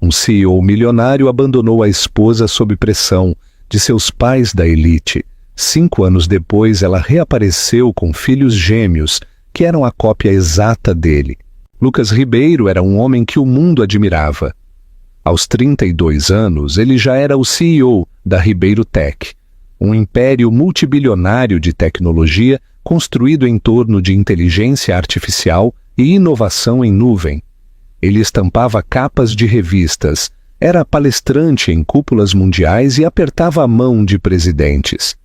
Um CEO milionário abandonou a esposa sob pressão de seus pais da elite. 5 anos depois, ela reapareceu com filhos gêmeos, que eram a cópia exata dele. Lucas Ribeiro era um homem que o mundo admirava. Aos 32 anos, ele já era o CEO da Ribeiro Tech, um império multibilionário de tecnologia construído em torno de inteligência artificial e inovação em nuvem. Ele estampava capas de revistas, era palestrante em cúpulas mundiais e apertava a mão de presidentes.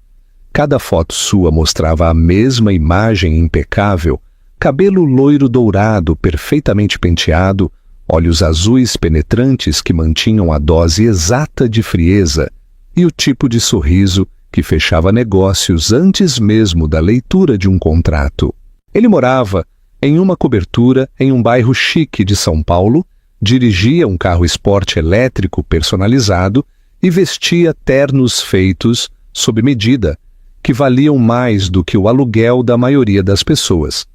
Cada foto sua mostrava a mesma imagem impecável, cabelo loiro dourado perfeitamente penteado, olhos azuis penetrantes que mantinham a dose exata de frieza e o tipo de sorriso que fechava negócios antes mesmo da leitura de um contrato. Ele morava em uma cobertura em um bairro chique de São Paulo, dirigia um carro esporte elétrico personalizado e vestia ternos feitos sob medida, que valiam mais do que o aluguel da maioria das pessoas.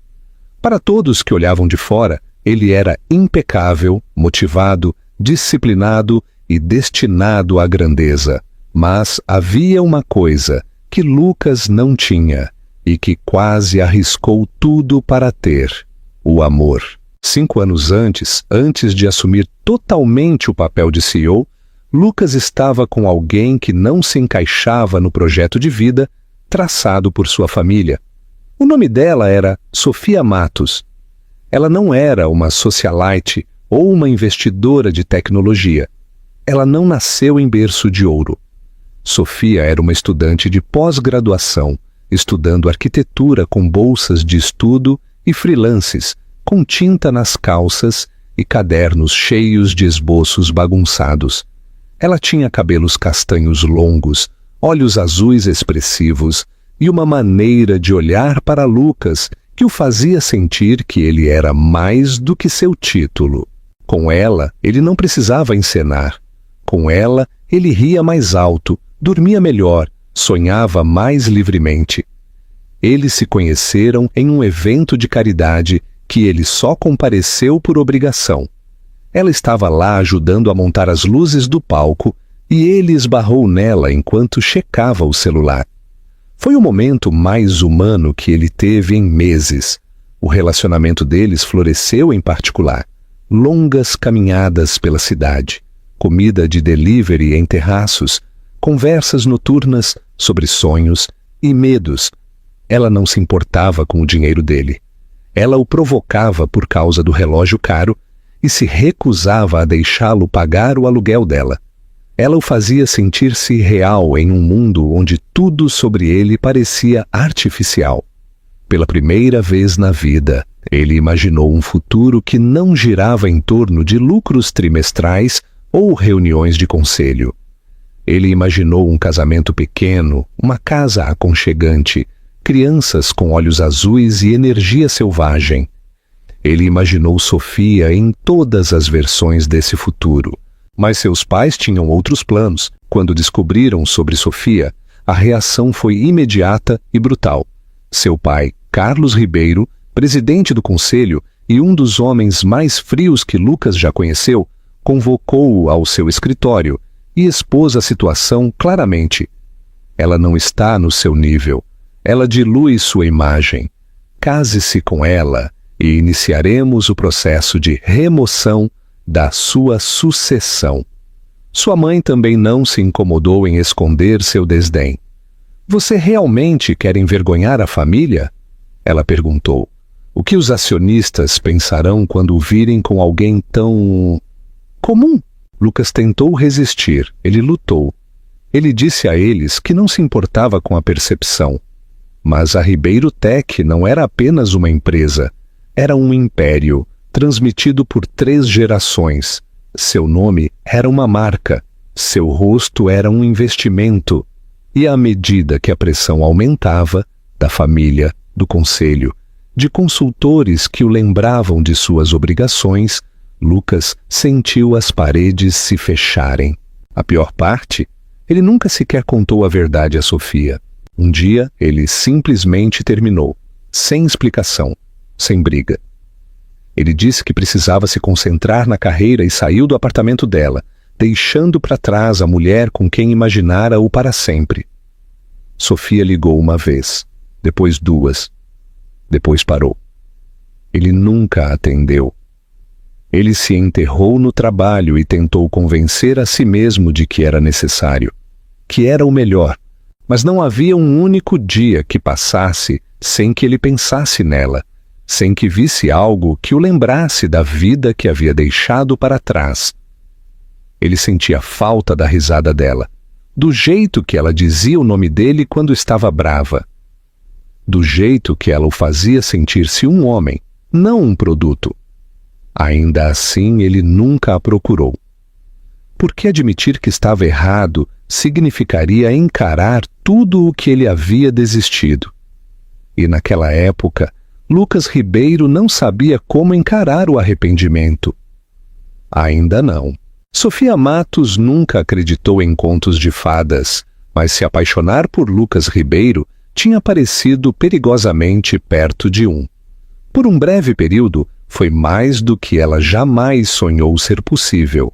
Para todos que olhavam de fora, ele era impecável, motivado, disciplinado e destinado à grandeza. Mas havia uma coisa que Lucas não tinha e que quase arriscou tudo para ter: o amor. 5 anos antes de assumir totalmente o papel de CEO, Lucas estava com alguém que não se encaixava no projeto de vida traçado por sua família. O nome dela era Sofia Matos. Ela não era uma socialite ou uma investidora de tecnologia. Ela não nasceu em berço de ouro. Sofia era uma estudante de pós-graduação, estudando arquitetura com bolsas de estudo e freelances, com tinta nas calças e cadernos cheios de esboços bagunçados. Ela tinha cabelos castanhos longos, olhos azuis expressivos e uma maneira de olhar para Lucas que o fazia sentir que ele era mais do que seu título. Com ela, ele não precisava encenar. Com ela, ele ria mais alto, dormia melhor, sonhava mais livremente. Eles se conheceram em um evento de caridade que ele só compareceu por obrigação. Ela estava lá ajudando a montar as luzes do palco e ele esbarrou nela enquanto checava o celular. Foi o momento mais humano que ele teve em meses. O relacionamento deles floresceu em particular. Longas caminhadas pela cidade, comida de delivery em terraços, conversas noturnas sobre sonhos e medos. Ela não se importava com o dinheiro dele. Ela o provocava por causa do relógio caro e se recusava a deixá-lo pagar o aluguel dela. Ela o fazia sentir-se real em um mundo onde tudo sobre ele parecia artificial. Pela primeira vez na vida, ele imaginou um futuro que não girava em torno de lucros trimestrais ou reuniões de conselho. Ele imaginou um casamento pequeno, uma casa aconchegante, crianças com olhos azuis e energia selvagem. Ele imaginou Sofia em todas as versões desse futuro. Mas seus pais tinham outros planos. Quando descobriram sobre Sofia, a reação foi imediata e brutal. Seu pai, Carlos Ribeiro, presidente do conselho e um dos homens mais frios que Lucas já conheceu, convocou-o ao seu escritório e expôs a situação claramente. Ela não está no seu nível. Ela dilui sua imagem. Case-se com ela e iniciaremos o processo de remoção da sua sucessão. Sua mãe também não se incomodou em esconder seu desdém. Você realmente quer envergonhar a família? Ela perguntou. O que os acionistas pensarão quando o virem com alguém tão comum? Lucas tentou resistir. Ele lutou. Ele disse a eles que não se importava com a percepção. Mas a Ribeiro Tech não era apenas uma empresa. Era um império, transmitido por 3 gerações. Seu nome era uma marca. Seu rosto era um investimento. E à medida que a pressão aumentava, da família, do conselho, de consultores que o lembravam de suas obrigações, Lucas sentiu as paredes se fecharem. A pior parte, ele nunca sequer contou a verdade a Sofia. Um dia, ele simplesmente terminou, sem explicação, sem briga. Ele disse que precisava se concentrar na carreira e saiu do apartamento dela, deixando para trás a mulher com quem imaginara-o para sempre. Sofia ligou uma vez, depois duas, depois parou. Ele nunca a atendeu. Ele se enterrou no trabalho e tentou convencer a si mesmo de que era necessário, que era o melhor, mas não havia um único dia que passasse sem que ele pensasse nela, sem que visse algo que o lembrasse da vida que havia deixado para trás. Ele sentia falta da risada dela, do jeito que ela dizia o nome dele quando estava brava, do jeito que ela o fazia sentir-se um homem, não um produto. Ainda assim, ele nunca a procurou. Porque admitir que estava errado significaria encarar tudo o que ele havia desistido. E naquela época, Lucas Ribeiro não sabia como encarar o arrependimento. Ainda não. Sofia Matos nunca acreditou em contos de fadas, mas se apaixonar por Lucas Ribeiro tinha parecido perigosamente perto de um. Por um breve período, foi mais do que ela jamais sonhou ser possível.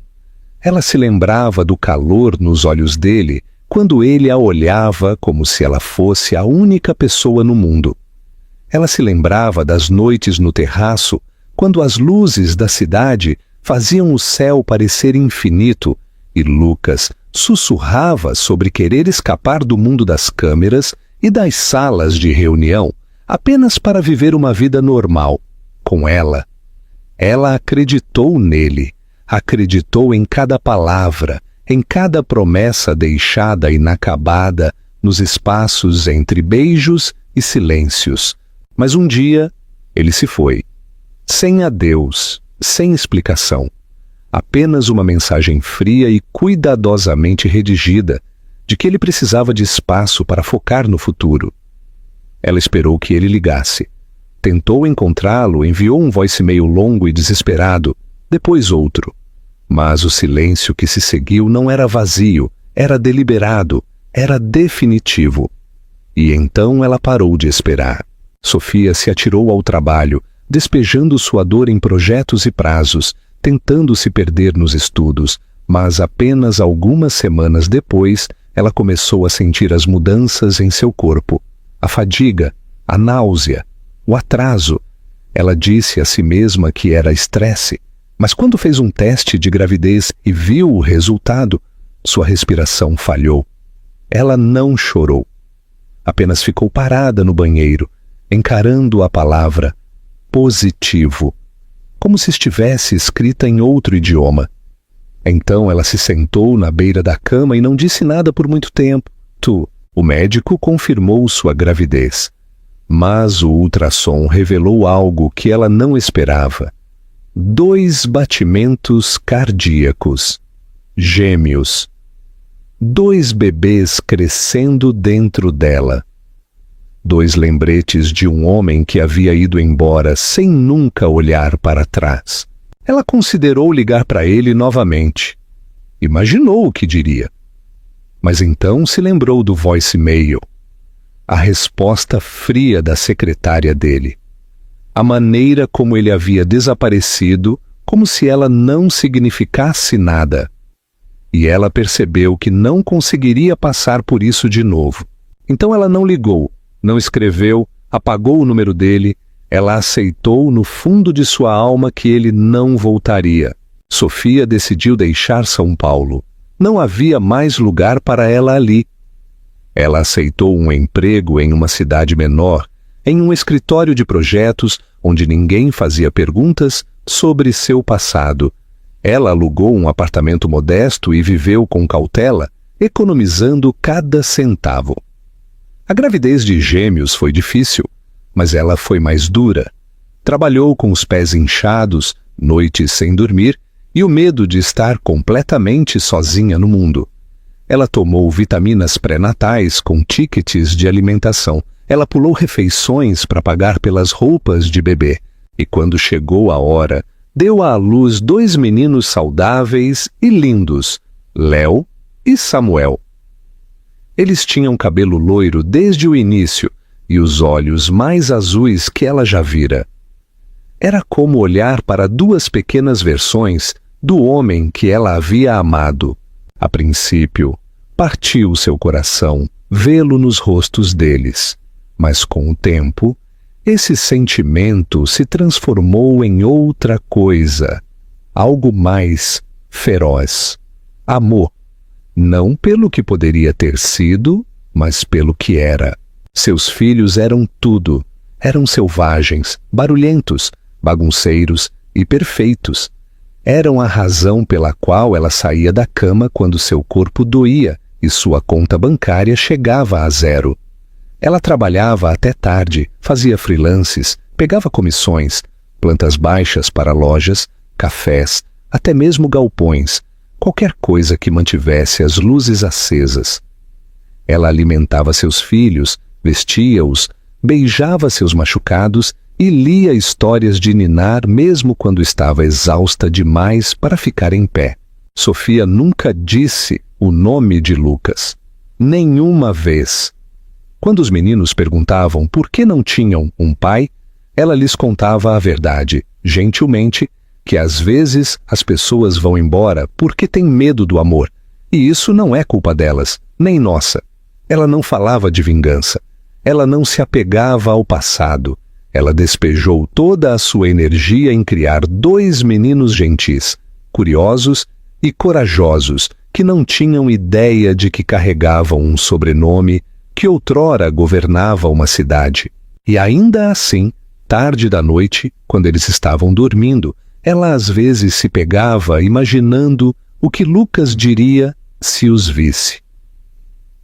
Ela se lembrava do calor nos olhos dele quando ele a olhava como se ela fosse a única pessoa no mundo. Ela se lembrava das noites no terraço, quando as luzes da cidade faziam o céu parecer infinito e Lucas sussurrava sobre querer escapar do mundo das câmeras e das salas de reunião apenas para viver uma vida normal, com ela. Ela acreditou nele, acreditou em cada palavra, em cada promessa deixada inacabada nos espaços entre beijos e silêncios. Mas um dia ele se foi, sem adeus, sem explicação, apenas uma mensagem fria e cuidadosamente redigida de que ele precisava de espaço para focar no futuro. Ela esperou que ele ligasse. Tentou encontrá-lo, enviou um voicemail longo e desesperado, depois outro. Mas o silêncio que se seguiu não era vazio, era deliberado, era definitivo. E então ela parou de esperar. Sofia se atirou ao trabalho, despejando sua dor em projetos e prazos, tentando se perder nos estudos, mas apenas algumas semanas depois, ela começou a sentir as mudanças em seu corpo, a fadiga, a náusea, o atraso. Ela disse a si mesma que era estresse, mas quando fez um teste de gravidez e viu o resultado, sua respiração falhou. Ela não chorou. Apenas ficou parada no banheiro, encarando a palavra positivo, como se estivesse escrita em outro idioma. Então ela se sentou na beira da cama e não disse nada por muito tempo. O médico confirmou sua gravidez. Mas o ultrassom revelou algo que ela não esperava. 2 batimentos cardíacos. Gêmeos. 2 bebês crescendo dentro dela. 2 lembretes de um homem que havia ido embora sem nunca olhar para trás. Ela considerou ligar para ele novamente. Imaginou o que diria. Mas então se lembrou do voicemail. A resposta fria da secretária dele. A maneira como ele havia desaparecido, como se ela não significasse nada. E ela percebeu que não conseguiria passar por isso de novo. Então ela não ligou, não escreveu, apagou o número dele. Ela aceitou no fundo de sua alma que ele não voltaria. Sofia decidiu deixar São Paulo. Não havia mais lugar para ela ali. Ela aceitou um emprego em uma cidade menor, em um escritório de projetos onde ninguém fazia perguntas sobre seu passado. Ela alugou um apartamento modesto e viveu com cautela, economizando cada centavo. A gravidez de gêmeos foi difícil, mas ela foi mais dura. Trabalhou com os pés inchados, noites sem dormir e o medo de estar completamente sozinha no mundo. Ela tomou vitaminas pré-natais com tickets de alimentação. Ela pulou refeições para pagar pelas roupas de bebê. E quando chegou a hora, deu à luz 2 meninos saudáveis e lindos, Léo e Samuel. Eles tinham cabelo loiro desde o início e os olhos mais azuis que ela já vira. Era como olhar para duas pequenas versões do homem que ela havia amado. A princípio, partiu seu coração vê-lo nos rostos deles, mas com o tempo, esse sentimento se transformou em outra coisa, algo mais feroz. Amor, não pelo que poderia ter sido, mas pelo que era. Seus filhos eram tudo. Eram selvagens, barulhentos, bagunceiros e perfeitos. Eram a razão pela qual ela saía da cama quando seu corpo doía e sua conta bancária chegava a zero. Ela trabalhava até tarde, fazia freelances, pegava comissões, plantas baixas para lojas, cafés, até mesmo galpões, qualquer coisa que mantivesse as luzes acesas. Ela alimentava seus filhos, vestia-os, beijava seus machucados e lia histórias de ninar mesmo quando estava exausta demais para ficar em pé. Sofia nunca disse o nome de Lucas. Nenhuma vez. Quando os meninos perguntavam por que não tinham um pai, ela lhes contava a verdade, gentilmente, que às vezes as pessoas vão embora porque têm medo do amor, e isso não é culpa delas, nem nossa. Ela não falava de vingança. Ela não se apegava ao passado. Ela despejou toda a sua energia em criar dois meninos gentis, curiosos e corajosos, que não tinham ideia de que carregavam um sobrenome que outrora governava uma cidade. E ainda assim, tarde da noite, quando eles estavam dormindo, ela às vezes se pegava imaginando o que Lucas diria se os visse.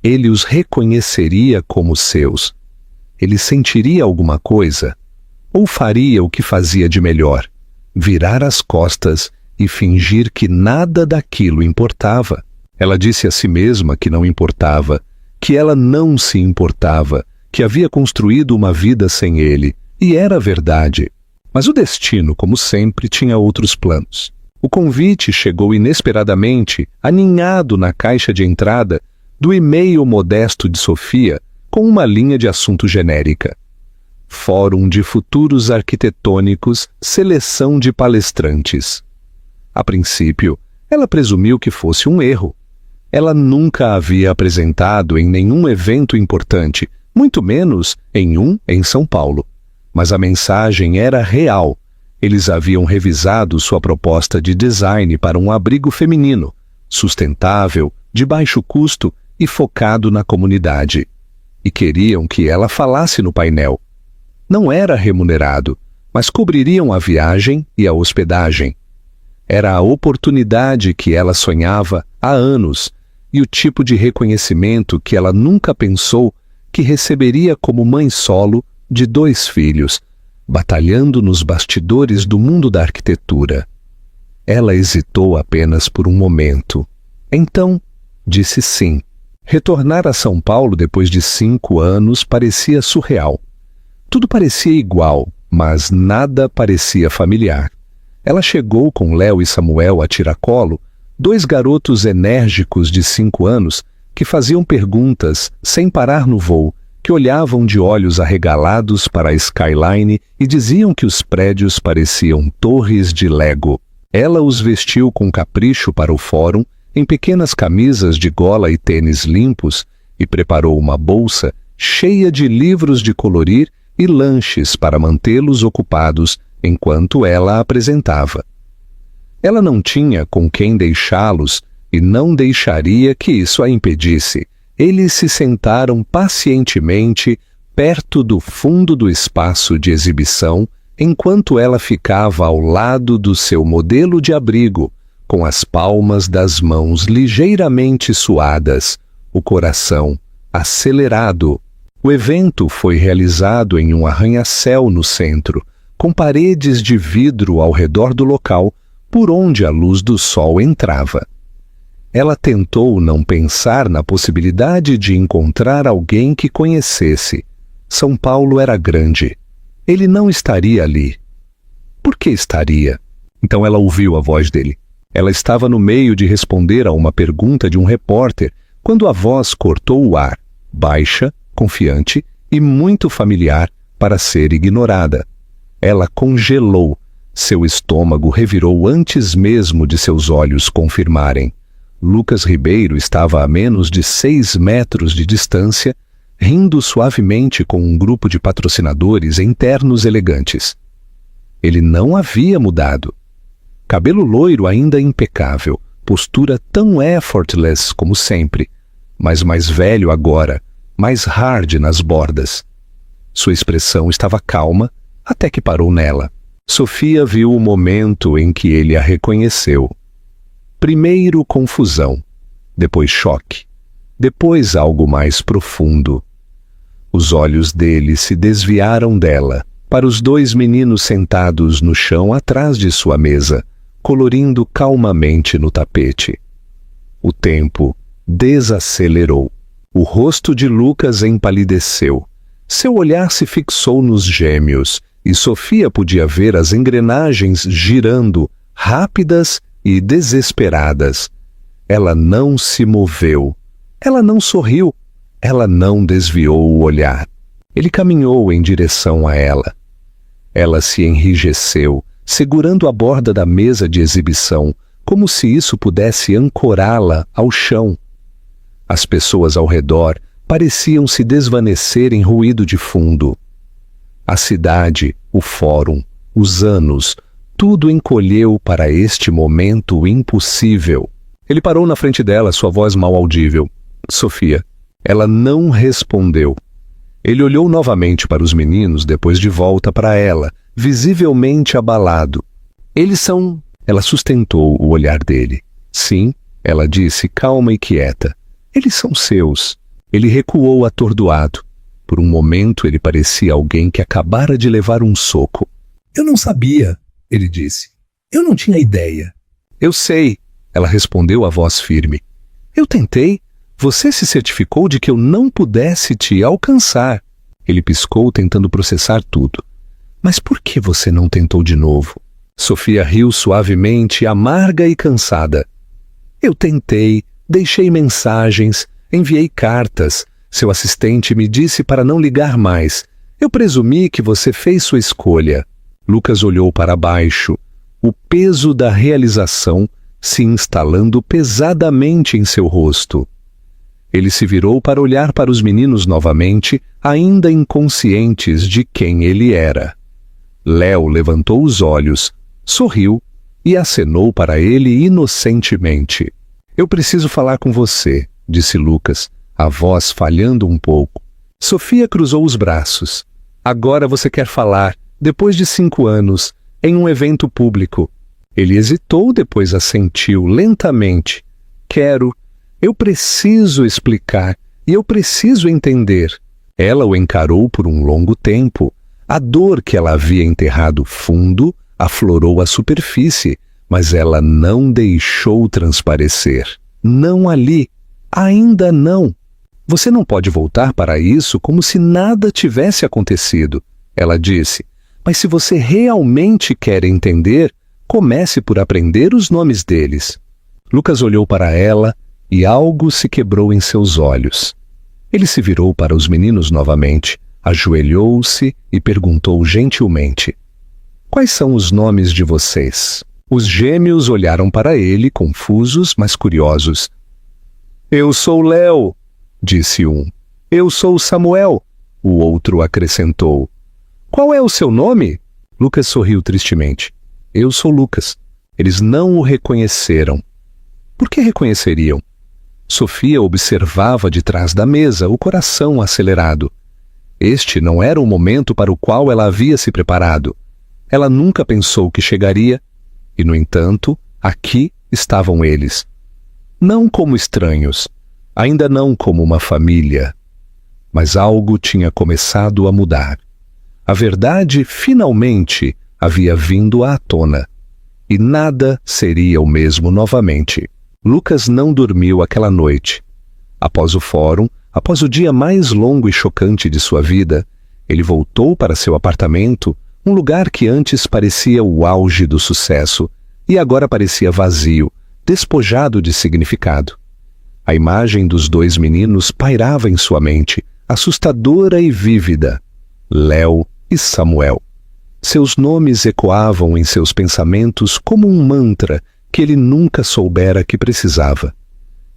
Ele os reconheceria como seus. Ele sentiria alguma coisa? Ou faria o que fazia de melhor, virar as costas e fingir que nada daquilo importava? Ela disse a si mesma que não importava, que ela não se importava, que havia construído uma vida sem ele, e era verdade. Mas o destino, como sempre, tinha outros planos. O convite chegou inesperadamente, aninhado na caixa de entrada do e-mail modesto de Sofia, com uma linha de assunto genérica. Fórum de Futuros Arquitetônicos, seleção de palestrantes. A princípio, ela presumiu que fosse um erro. Ela nunca havia apresentado em nenhum evento importante, muito menos em um em São Paulo. Mas a mensagem era real. Eles haviam revisado sua proposta de design para um abrigo feminino, sustentável, de baixo custo e focado na comunidade. E queriam que ela falasse no painel. Não era remunerado, mas cobririam a viagem e a hospedagem. Era a oportunidade que ela sonhava há anos e o tipo de reconhecimento que ela nunca pensou que receberia como mãe solo de 2 filhos, batalhando nos bastidores do mundo da arquitetura. Ela hesitou apenas por um momento. Então, disse sim. Retornar a São Paulo depois de 5 anos parecia surreal. Tudo parecia igual, mas nada parecia familiar. Ela chegou com Léo e Samuel a tiracolo, 2 garotos enérgicos de 5 anos que faziam perguntas sem parar no voo, que olhavam de olhos arregalados para a skyline e diziam que os prédios pareciam torres de Lego. Ela os vestiu com capricho para o fórum, em pequenas camisas de gola e tênis limpos, e preparou uma bolsa cheia de livros de colorir e lanches para mantê-los ocupados enquanto ela apresentava. Ela não tinha com quem deixá-los e não deixaria que isso a impedisse. Eles se sentaram pacientemente perto do fundo do espaço de exibição, enquanto ela ficava ao lado do seu modelo de abrigo, com as palmas das mãos ligeiramente suadas, o coração acelerado. O evento foi realizado em um arranha-céu no centro, com paredes de vidro ao redor do local, por onde a luz do sol entrava. Ela tentou não pensar na possibilidade de encontrar alguém que conhecesse. São Paulo era grande. Ele não estaria ali. Por que estaria? Então ela ouviu a voz dele. Ela estava no meio de responder a uma pergunta de um repórter, quando a voz cortou o ar, baixa, confiante e muito familiar para ser ignorada. Ela congelou. Seu estômago revirou antes mesmo de seus olhos confirmarem. Lucas Ribeiro estava a menos de 6 metros de distância, rindo suavemente com um grupo de patrocinadores em ternos elegantes. Ele não havia mudado. Cabelo loiro ainda impecável, postura tão effortless como sempre, mas mais velho agora, mais hard nas bordas. Sua expressão estava calma, até que parou nela. Sofia viu o momento em que ele a reconheceu. Primeiro confusão, depois choque, depois algo mais profundo. Os olhos dele se desviaram dela, para os 2 meninos sentados no chão atrás de sua mesa, colorindo calmamente no tapete. O tempo desacelerou. O rosto de Lucas empalideceu. Seu olhar se fixou nos gêmeos, e Sofia podia ver as engrenagens girando, rápidas e desesperadas. Ela não se moveu. Ela não sorriu. Ela não desviou o olhar. Ele caminhou em direção a ela. Ela se enrijeceu, segurando a borda da mesa de exibição, como se isso pudesse ancorá-la ao chão. As pessoas ao redor pareciam se desvanecer em ruído de fundo. A cidade, o fórum, os anos, tudo encolheu para este momento impossível. Ele parou na frente dela, sua voz mal audível. Sofia. Ela não respondeu. Ele olhou novamente para os meninos, depois de volta para ela, visivelmente abalado. Eles são... Ela sustentou o olhar dele. Sim, ela disse, calma e quieta. Eles são seus. Ele recuou atordoado. Por um momento ele parecia alguém que acabara de levar um soco. Eu não sabia, ele disse. Eu não tinha ideia. Eu sei, ela respondeu a voz firme. Eu tentei. Você se certificou de que eu não pudesse te alcançar. Ele piscou, tentando processar tudo. Mas por que você não tentou de novo? Sofia riu suavemente, amarga e cansada. Eu tentei, deixei mensagens, enviei cartas. Seu assistente me disse para não ligar mais. Eu presumi que você fez sua escolha. Lucas olhou para baixo, o peso da realização se instalando pesadamente em seu rosto. Ele se virou para olhar para os meninos novamente, ainda inconscientes de quem ele era. Léo levantou os olhos, sorriu e acenou para ele inocentemente. Eu preciso falar com você, disse Lucas, a voz falhando um pouco. Sofia cruzou os braços. Agora você quer falar, depois de 5 anos, em um evento público. Ele hesitou, depois assentiu lentamente. Quero. Eu preciso explicar e eu preciso entender. Ela o encarou por um longo tempo. A dor que ela havia enterrado fundo aflorou a superfície, mas ela não deixou transparecer. Não ali. Ainda não. Você não pode voltar para isso como se nada tivesse acontecido, ela disse. Mas se você realmente quer entender, comece por aprender os nomes deles. Lucas olhou para ela e algo se quebrou em seus olhos. Ele se virou para os meninos novamente, ajoelhou-se e perguntou gentilmente: Quais são os nomes de vocês? Os gêmeos olharam para ele, confusos, mas curiosos. Eu sou Léo, disse um. Eu sou Samuel, o outro acrescentou. Qual é o seu nome? Lucas sorriu tristemente. Eu sou Lucas. Eles não o reconheceram. Por que reconheceriam? Sofia observava de trás da mesa, o coração acelerado. Este não era o momento para o qual ela havia se preparado. Ela nunca pensou que chegaria, e, no entanto, aqui estavam eles. Não como estranhos, ainda não como uma família. Mas algo tinha começado a mudar. A verdade, finalmente, havia vindo à tona. E nada seria o mesmo novamente. Lucas não dormiu aquela noite. Após o fórum, após o dia mais longo e chocante de sua vida, ele voltou para seu apartamento, um lugar que antes parecia o auge do sucesso e agora parecia vazio, despojado de significado. A imagem dos 2 meninos pairava em sua mente, assustadora e vívida. Léo e Samuel. Seus nomes ecoavam em seus pensamentos como um mantra que ele nunca soubera que precisava.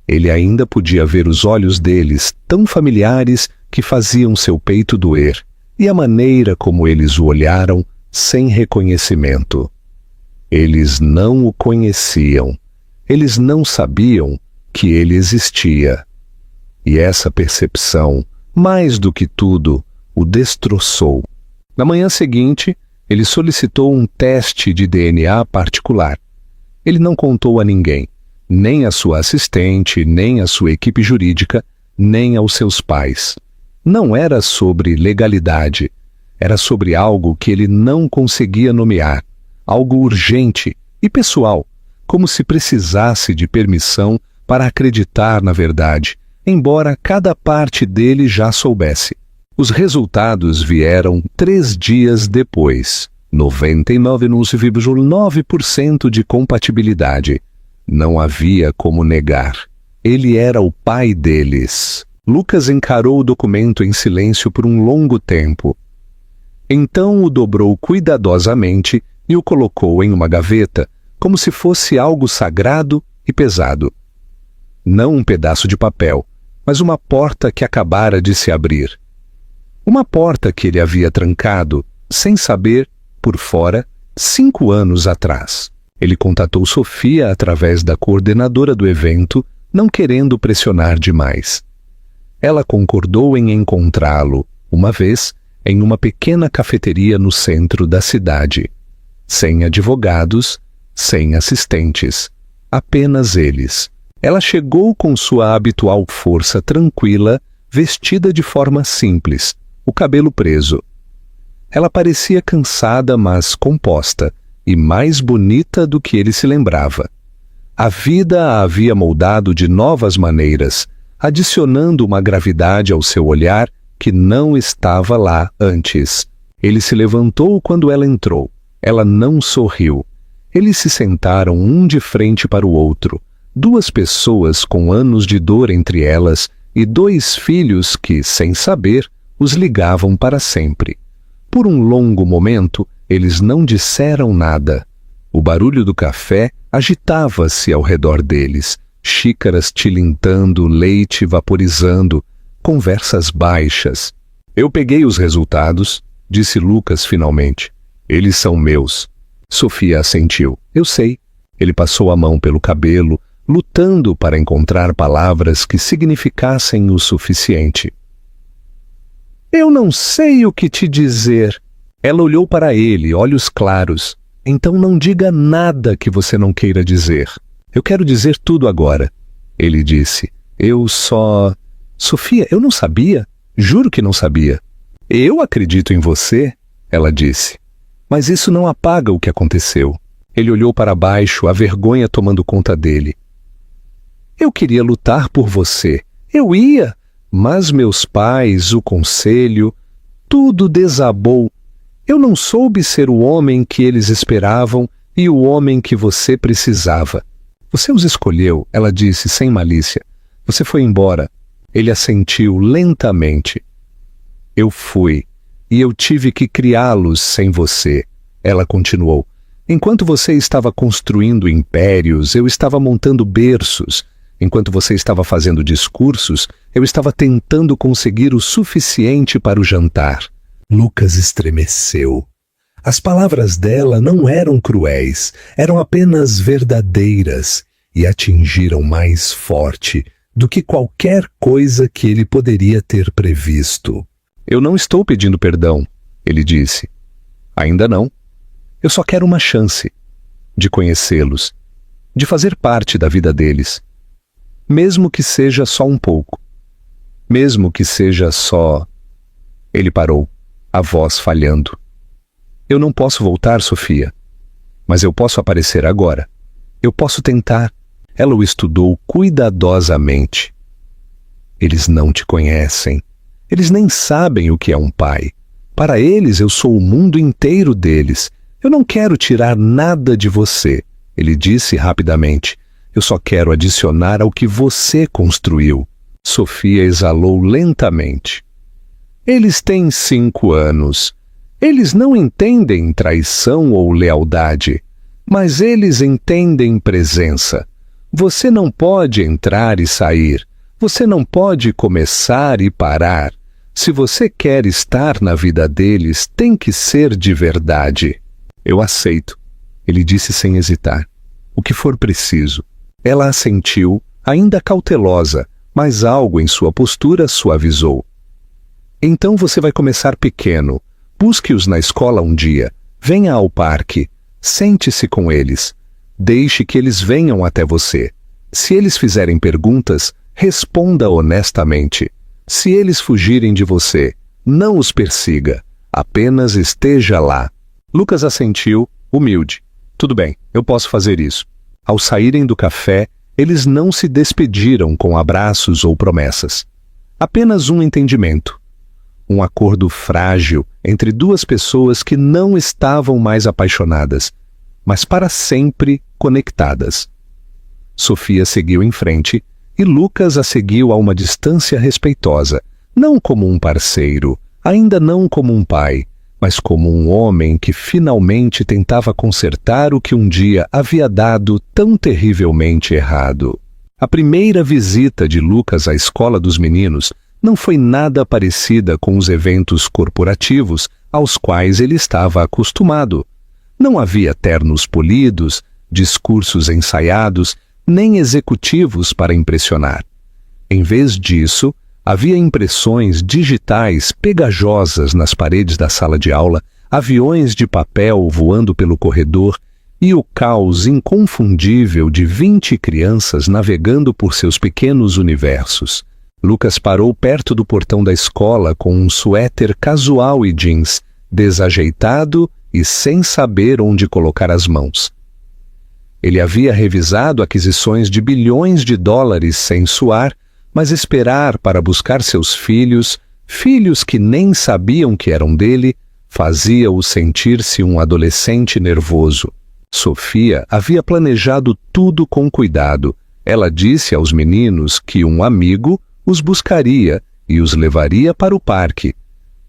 Ele ainda podia ver os olhos deles, tão familiares que faziam seu peito doer, e a maneira como eles o olharam sem reconhecimento. Eles não o conheciam. Eles não sabiam que ele existia. E essa percepção, mais do que tudo, o destroçou. Na manhã seguinte, ele solicitou um teste de DNA particular. Ele não contou a ninguém, nem a sua assistente, nem a sua equipe jurídica, nem aos seus pais. Não era sobre legalidade, era sobre algo que ele não conseguia nomear, algo urgente e pessoal, como se precisasse de permissão para acreditar na verdade, embora cada parte dele já soubesse. Os resultados vieram 3 dias depois. 99,9% de compatibilidade. Não havia como negar. Ele era o pai deles. Lucas encarou o documento em silêncio por um longo tempo. Então o dobrou cuidadosamente e o colocou em uma gaveta, como se fosse algo sagrado e pesado. Não um pedaço de papel, mas uma porta que acabara de se abrir. Uma porta que ele havia trancado, sem saber, por fora, 5 anos atrás. Ele contatou Sofia através da coordenadora do evento, não querendo pressionar demais. Ela concordou em encontrá-lo, uma vez, em uma pequena cafeteria no centro da cidade. Sem advogados, sem assistentes, apenas eles. Ela chegou com sua habitual força tranquila, vestida de forma simples, o cabelo preso. Ela parecia cansada, mas composta, e mais bonita do que ele se lembrava. A vida a havia moldado de novas maneiras, adicionando uma gravidade ao seu olhar que não estava lá antes. Ele se levantou quando ela entrou. Ela não sorriu. Eles se sentaram um de frente para o outro, 2 pessoas com anos de dor entre elas e 2 filhos que, sem saber, os ligavam para sempre. Por um longo momento, eles não disseram nada. O barulho do café agitava-se ao redor deles, xícaras tilintando, leite vaporizando, conversas baixas. Eu peguei os resultados, disse Lucas finalmente. Eles são meus. Sofia assentiu. Eu sei. Ele passou a mão pelo cabelo, lutando para encontrar palavras que significassem o suficiente. Eu não sei o que te dizer. Ela olhou para ele, olhos claros. Então não diga nada que você não queira dizer. Eu quero dizer tudo agora. Ele disse. Eu só... Sofia, eu não sabia. Juro que não sabia. Eu acredito em você, ela disse. Mas isso não apaga o que aconteceu. Ele olhou para baixo, a vergonha tomando conta dele. Eu queria lutar por você. Eu ia. Mas meus pais, o conselho, tudo desabou. Eu não soube ser o homem que eles esperavam e o homem que você precisava. Você os escolheu, ela disse sem malícia. Você foi embora. Ele assentiu lentamente. Eu fui, e eu tive que criá-los sem você. Ela continuou. Enquanto você estava construindo impérios, eu estava montando berços. Enquanto você estava fazendo discursos, eu estava tentando conseguir o suficiente para o jantar. Lucas estremeceu. As palavras dela não eram cruéis, eram apenas verdadeiras e atingiram mais forte do que qualquer coisa que ele poderia ter previsto. Eu não estou pedindo perdão, ele disse. Ainda não. Eu só quero uma chance de conhecê-los, de fazer parte da vida deles. Mesmo que seja só um pouco. Mesmo que seja só... Ele parou, a voz falhando. Eu não posso voltar, Sofia. Mas eu posso aparecer agora. Eu posso tentar. Ela o estudou cuidadosamente. Eles não te conhecem. Eles nem sabem o que é um pai. Para eles, eu sou o mundo inteiro deles. Eu não quero tirar nada de você, ele disse rapidamente. Eu só quero adicionar ao que você construiu. Sofia exalou lentamente. Eles têm 5 anos. Eles não entendem traição ou lealdade, mas eles entendem presença. Você não pode entrar e sair. Você não pode começar e parar. Se você quer estar na vida deles, tem que ser de verdade. Eu aceito, ele disse sem hesitar. O que for preciso. Ela assentiu, ainda cautelosa, mas algo em sua postura suavizou. Então você vai começar pequeno. Busque-os na escola um dia. Venha ao parque. Sente-se com eles. Deixe que eles venham até você. Se eles fizerem perguntas, responda honestamente. Se eles fugirem de você, não os persiga. Apenas esteja lá. Lucas assentiu, humilde. Tudo bem, eu posso fazer isso. Ao saírem do café, eles não se despediram com abraços ou promessas. Apenas um entendimento. Um acordo frágil entre duas pessoas que não estavam mais apaixonadas, mas para sempre conectadas. Sofia seguiu em frente e Lucas a seguiu a uma distância respeitosa, não como um parceiro, ainda não como um pai, mas como um homem que finalmente tentava consertar o que um dia havia dado tão terrivelmente errado. A primeira visita de Lucas à escola dos meninos não foi nada parecida com os eventos corporativos aos quais ele estava acostumado. Não havia ternos polidos, discursos ensaiados, nem executivos para impressionar. Em vez disso, havia impressões digitais pegajosas nas paredes da sala de aula, aviões de papel voando pelo corredor e o caos inconfundível de 20 crianças navegando por seus pequenos universos. Lucas parou perto do portão da escola com um suéter casual e jeans, desajeitado e sem saber onde colocar as mãos. Ele havia revisado aquisições de bilhões de dólares sem suar, mas esperar para buscar seus filhos, filhos que nem sabiam que eram dele, fazia-o sentir-se um adolescente nervoso. Sofia havia planejado tudo com cuidado. Ela disse aos meninos que um amigo os buscaria e os levaria para o parque.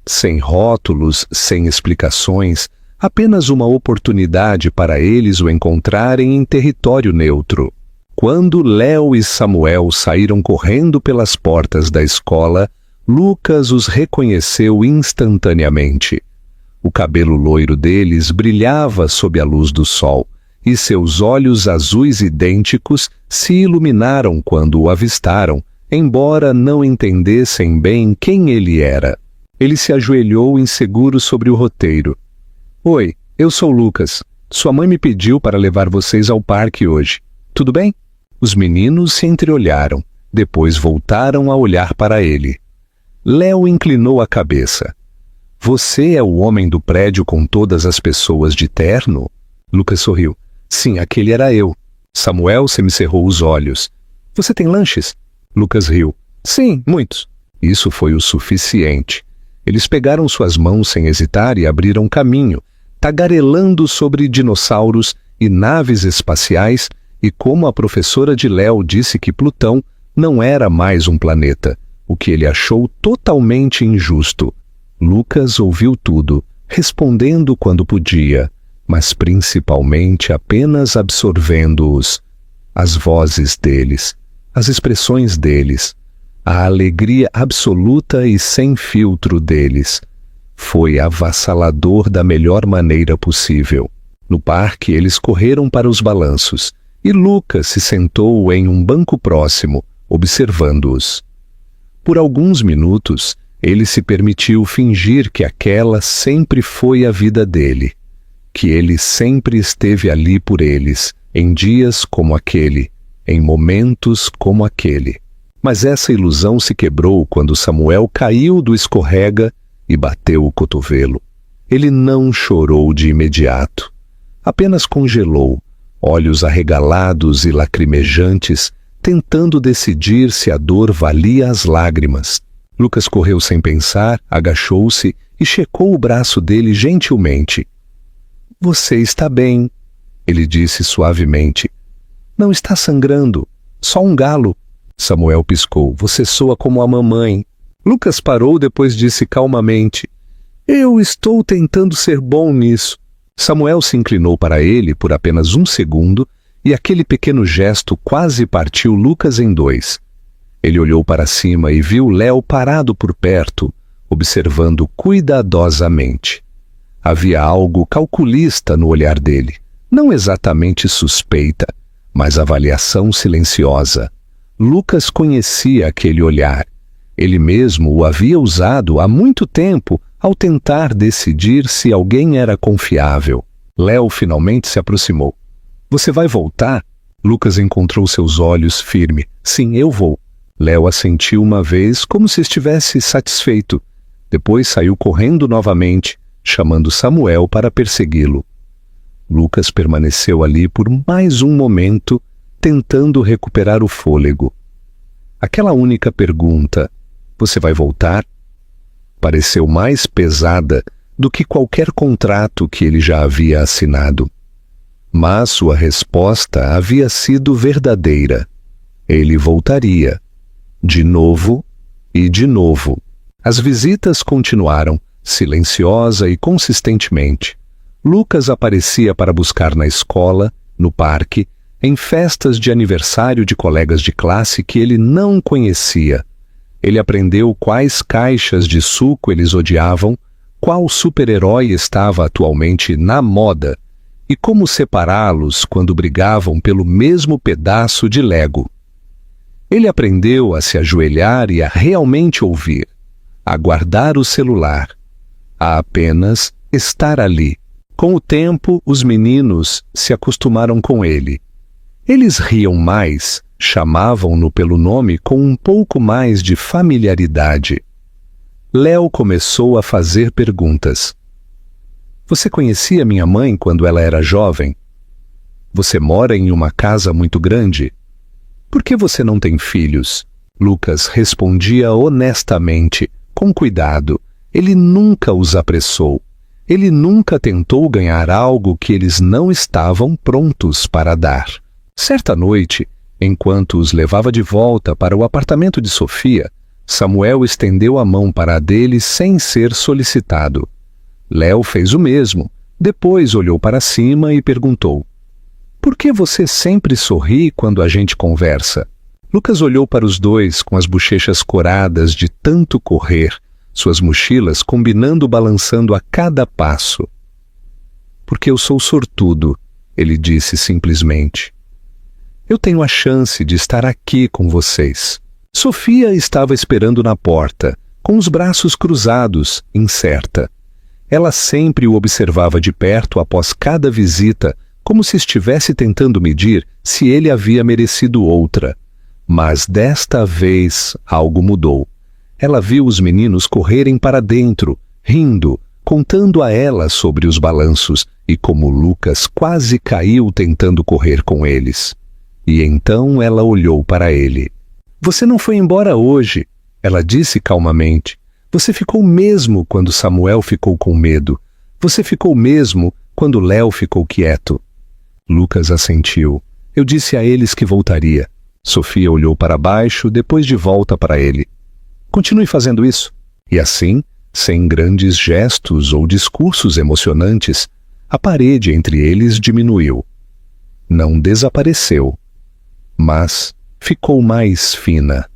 Sem rótulos, sem explicações, apenas uma oportunidade para eles o encontrarem em território neutro. Quando Léo e Samuel saíram correndo pelas portas da escola, Lucas os reconheceu instantaneamente. O cabelo loiro deles brilhava sob a luz do sol, e seus olhos azuis idênticos se iluminaram quando o avistaram, embora não entendessem bem quem ele era. Ele se ajoelhou inseguro sobre o roteiro. Oi, eu sou Lucas. Sua mãe me pediu para levar vocês ao parque hoje. Tudo bem? Os meninos se entreolharam, depois voltaram a olhar para ele. Léo inclinou a cabeça. Você é o homem do prédio com todas as pessoas de terno? Lucas sorriu. Sim, aquele era eu. Samuel semicerrou os olhos. Você tem lanches? Lucas riu. Sim, muitos. Isso foi o suficiente. Eles pegaram suas mãos sem hesitar e abriram caminho, tagarelando sobre dinossauros e naves espaciais, e como a professora de Léo disse que Plutão não era mais um planeta, o que ele achou totalmente injusto. Lucas ouviu tudo, respondendo quando podia, mas principalmente apenas absorvendo-os. As vozes deles, as expressões deles, a alegria absoluta e sem filtro deles. Foi avassalador da melhor maneira possível. No parque, eles correram para os balanços, e Lucas se sentou em um banco próximo, observando-os. Por alguns minutos, ele se permitiu fingir que aquela sempre foi a vida dele, que ele sempre esteve ali por eles, em dias como aquele, em momentos como aquele. Mas essa ilusão se quebrou quando Samuel caiu do escorrega e bateu o cotovelo. Ele não chorou de imediato, apenas congelou, olhos arregalados e lacrimejantes, tentando decidir se a dor valia as lágrimas. Lucas correu sem pensar, agachou-se e checou o braço dele gentilmente. Você está bem, ele disse suavemente. Não está sangrando, só um galo. Samuel piscou. Você soa como a mamãe. Lucas parou, depois disse calmamente. Eu estou tentando ser bom nisso. Samuel se inclinou para ele por apenas um segundo e aquele pequeno gesto quase partiu Lucas em dois. Ele olhou para cima e viu Léo parado por perto, observando cuidadosamente. Havia algo calculista no olhar dele, não exatamente suspeita, mas avaliação silenciosa. Lucas conhecia aquele olhar. Ele mesmo o havia usado há muito tempo ao tentar decidir se alguém era confiável. Léo finalmente se aproximou. Você vai voltar? Lucas encontrou seus olhos firme. Sim, eu vou. Léo assentiu uma vez como se estivesse satisfeito. Depois saiu correndo novamente, chamando Samuel para persegui-lo. Lucas permaneceu ali por mais um momento, tentando recuperar o fôlego. Aquela única pergunta, você vai voltar? Pareceu mais pesada do que qualquer contrato que ele já havia assinado. Mas sua resposta havia sido verdadeira. Ele voltaria. De novo e de novo. As visitas continuaram, silenciosa e consistentemente. Lucas aparecia para buscar na escola, no parque, em festas de aniversário de colegas de classe que ele não conhecia. Ele aprendeu quais caixas de suco eles odiavam, qual super-herói estava atualmente na moda e como separá-los quando brigavam pelo mesmo pedaço de Lego. Ele aprendeu a se ajoelhar e a realmente ouvir, a guardar o celular, a apenas estar ali. Com o tempo, os meninos se acostumaram com ele. Eles riam mais, chamavam-no pelo nome com um pouco mais de familiaridade. Léo começou a fazer perguntas. Você conhecia minha mãe quando ela era jovem? Você mora em uma casa muito grande? Por que você não tem filhos? Lucas respondia honestamente, com cuidado. Ele nunca os apressou. Ele nunca tentou ganhar algo que eles não estavam prontos para dar. Certa noite, enquanto os levava de volta para o apartamento de Sofia, Samuel estendeu a mão para a dele sem ser solicitado. Léo fez o mesmo, depois olhou para cima e perguntou: por que você sempre sorri quando a gente conversa? Lucas olhou para os dois com as bochechas coradas de tanto correr, suas mochilas combinando balançando a cada passo. Porque eu sou sortudo, ele disse simplesmente. Eu tenho a chance de estar aqui com vocês. Sofia estava esperando na porta, com os braços cruzados, incerta. Ela sempre o observava de perto após cada visita, como se estivesse tentando medir se ele havia merecido outra. Mas desta vez algo mudou. Ela viu os meninos correrem para dentro, rindo, contando a ela sobre os balanços e como Lucas quase caiu tentando correr com eles. E então ela olhou para ele. Você não foi embora hoje, ela disse calmamente. Você ficou mesmo quando Samuel ficou com medo. Você ficou mesmo quando Léo ficou quieto. Lucas assentiu. Eu disse a eles que voltaria. Sofia olhou para baixo, depois de volta para ele. Continue fazendo isso. E assim, sem grandes gestos ou discursos emocionantes, a parede entre eles diminuiu. Não desapareceu, mas ficou mais fina.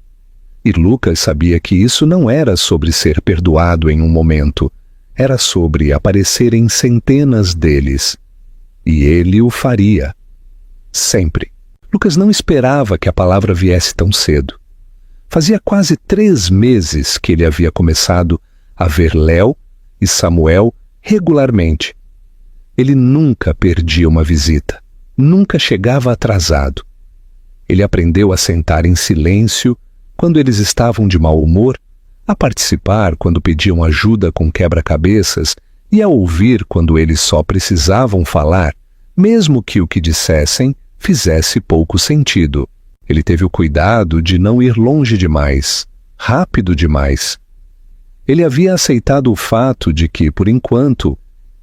E Lucas sabia que isso não era sobre ser perdoado em um momento, era sobre aparecer em centenas deles. E ele o faria. Sempre. Lucas não esperava que a palavra viesse tão cedo. Fazia quase 3 meses que ele havia começado a ver Léo e Samuel regularmente. Ele nunca perdia uma visita, nunca chegava atrasado. Ele aprendeu a sentar em silêncio quando eles estavam de mau humor, a participar quando pediam ajuda com quebra-cabeças e a ouvir quando eles só precisavam falar, mesmo que o que dissessem fizesse pouco sentido. Ele teve o cuidado de não ir longe demais, rápido demais. Ele havia aceitado o fato de que, por enquanto,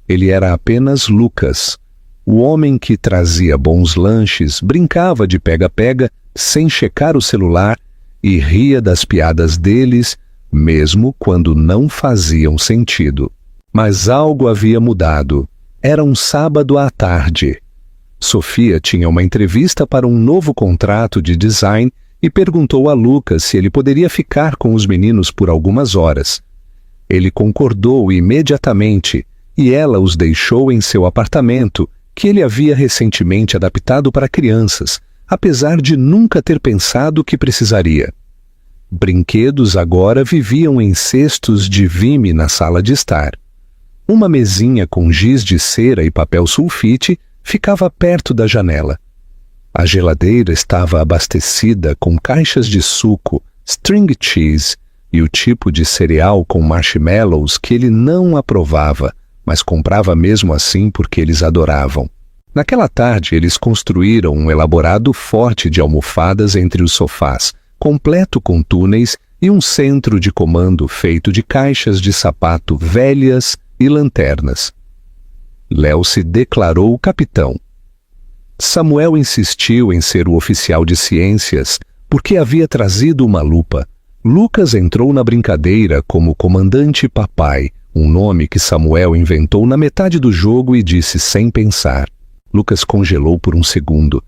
ele era apenas Lucas, o homem que trazia bons lanches, brincava de pega-pega sem checar o celular e ria das piadas deles, mesmo quando não faziam sentido. Mas algo havia mudado. Era um sábado à tarde. Sofia tinha uma entrevista para um novo contrato de design e perguntou a Lucas se ele poderia ficar com os meninos por algumas horas. Ele concordou imediatamente e ela os deixou em seu apartamento, que ele havia recentemente adaptado para crianças, apesar de nunca ter pensado que precisaria. Brinquedos agora viviam em cestos de vime na sala de estar. Uma mesinha com giz de cera e papel sulfite ficava perto da janela. A geladeira estava abastecida com caixas de suco, string cheese e o tipo de cereal com marshmallows que ele não aprovava, mas comprava mesmo assim porque eles adoravam. Naquela tarde, eles construíram um elaborado forte de almofadas entre os sofás, completo com túneis e um centro de comando feito de caixas de sapato velhas e lanternas. Léo se declarou o capitão. Samuel insistiu em ser o oficial de ciências porque havia trazido uma lupa. Lucas entrou na brincadeira como comandante papai, um nome que Samuel inventou na metade do jogo e disse sem pensar. Lucas congelou por um segundo,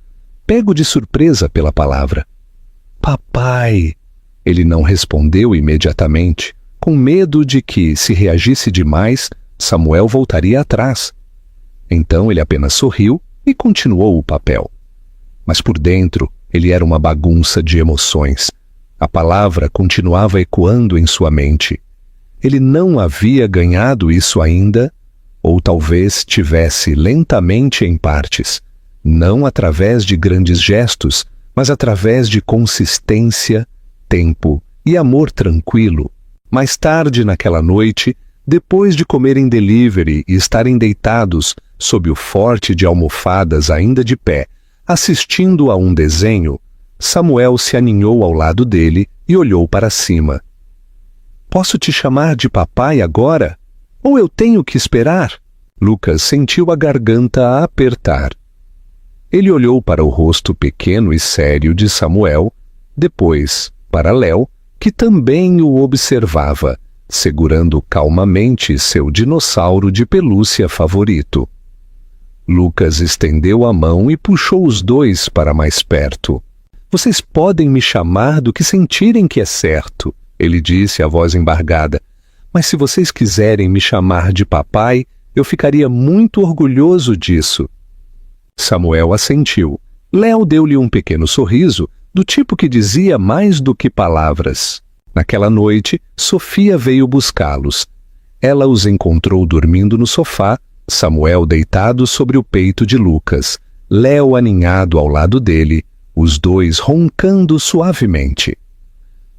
pego de surpresa pela palavra. Papai! Ele não respondeu imediatamente, com medo de que, se reagisse demais, Samuel voltaria atrás. Então ele apenas sorriu e continuou o papel. Mas por dentro, ele era uma bagunça de emoções. A palavra continuava ecoando em sua mente. Ele não havia ganhado isso ainda, ou talvez tivesse lentamente em partes, não através de grandes gestos, mas através de consistência, tempo e amor tranquilo. Mais tarde naquela noite, depois de comerem delivery e estarem deitados sob o forte de almofadas ainda de pé, assistindo a um desenho, Samuel se aninhou ao lado dele e olhou para cima. Posso te chamar de papai agora? Ou eu tenho que esperar? Lucas sentiu a garganta a apertar. Ele olhou para o rosto pequeno e sério de Samuel, depois para Léo, que também o observava, segurando calmamente seu dinossauro de pelúcia favorito. Lucas estendeu a mão e puxou os dois para mais perto. Vocês podem me chamar do que sentirem que é certo, ele disse, a voz embargada. Mas se vocês quiserem me chamar de papai, eu ficaria muito orgulhoso disso. Samuel assentiu. Léo deu-lhe um pequeno sorriso, do tipo que dizia mais do que palavras. Naquela noite, Sofia veio buscá-los. Ela os encontrou dormindo no sofá, Samuel deitado sobre o peito de Lucas, Léo aninhado ao lado dele, os dois roncando suavemente.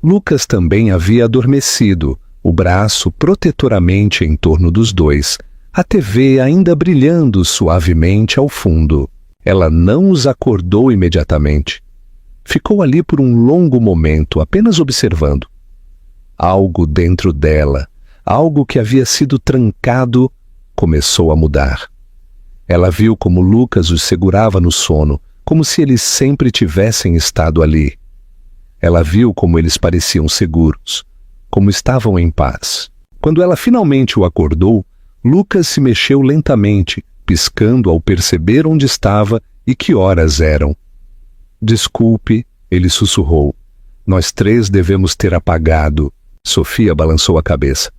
Lucas também havia adormecido, o braço protetoramente em torno dos dois, a TV ainda brilhando suavemente ao fundo. Ela não os acordou imediatamente. Ficou ali por um longo momento, apenas observando. Algo dentro dela, algo que havia sido trancado, começou a mudar. Ela viu como Lucas os segurava no sono, como se eles sempre tivessem estado ali. Ela viu como eles pareciam seguros, como estavam em paz. Quando ela finalmente o acordou, Lucas se mexeu lentamente, piscando ao perceber onde estava e que horas eram. Desculpe, ele sussurrou. Nós três devemos ter apagado. Sofia balançou a cabeça.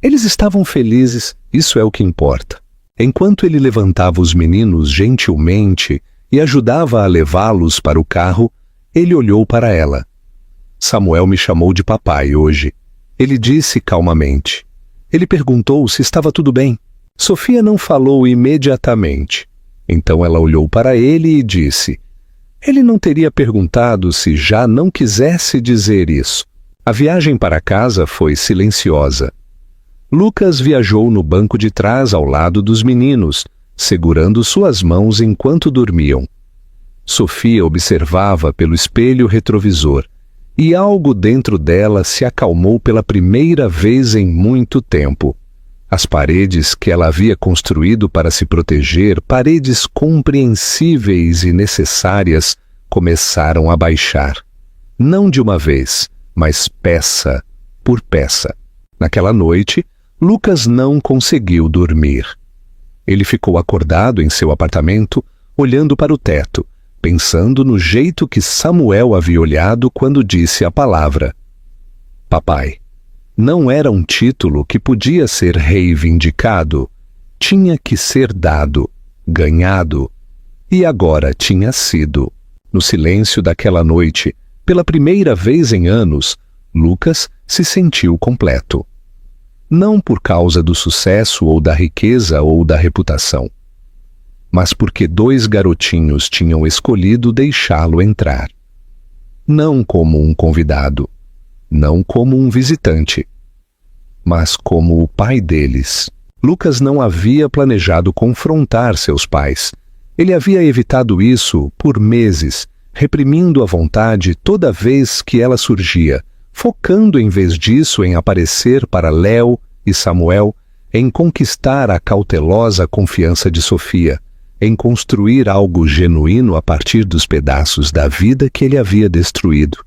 Eles estavam felizes, isso é o que importa. Enquanto ele levantava os meninos gentilmente e ajudava a levá-los para o carro, ele olhou para ela. Samuel me chamou de papai hoje. Ele disse calmamente. Ele perguntou se estava tudo bem. Sofia não falou imediatamente. Então ela olhou para ele e disse: ele não teria perguntado se já não quisesse dizer isso. A viagem para casa foi silenciosa. Lucas viajou no banco de trás ao lado dos meninos, segurando suas mãos enquanto dormiam. Sofia observava pelo espelho retrovisor, e algo dentro dela se acalmou pela primeira vez em muito tempo. As paredes que ela havia construído para se proteger, paredes compreensíveis e necessárias, começaram a baixar. Não de uma vez, mas peça por peça. Naquela noite, Lucas não conseguiu dormir. Ele ficou acordado em seu apartamento, olhando para o teto, pensando no jeito que Samuel havia olhado quando disse a palavra papai. Não era um título que podia ser reivindicado, tinha que ser dado, ganhado, e agora tinha sido. No silêncio daquela noite, pela primeira vez em anos, Lucas se sentiu completo. Não por causa do sucesso ou da riqueza ou da reputação, mas porque 2 garotinhos tinham escolhido deixá-lo entrar. Não como um convidado, não como um visitante, mas como o pai deles. Lucas não havia planejado confrontar seus pais. Ele havia evitado isso por meses, reprimindo a vontade toda vez que ela surgia, focando em vez disso em aparecer para Léo e Samuel, em conquistar a cautelosa confiança de Sofia, em construir algo genuíno a partir dos pedaços da vida que ele havia destruído.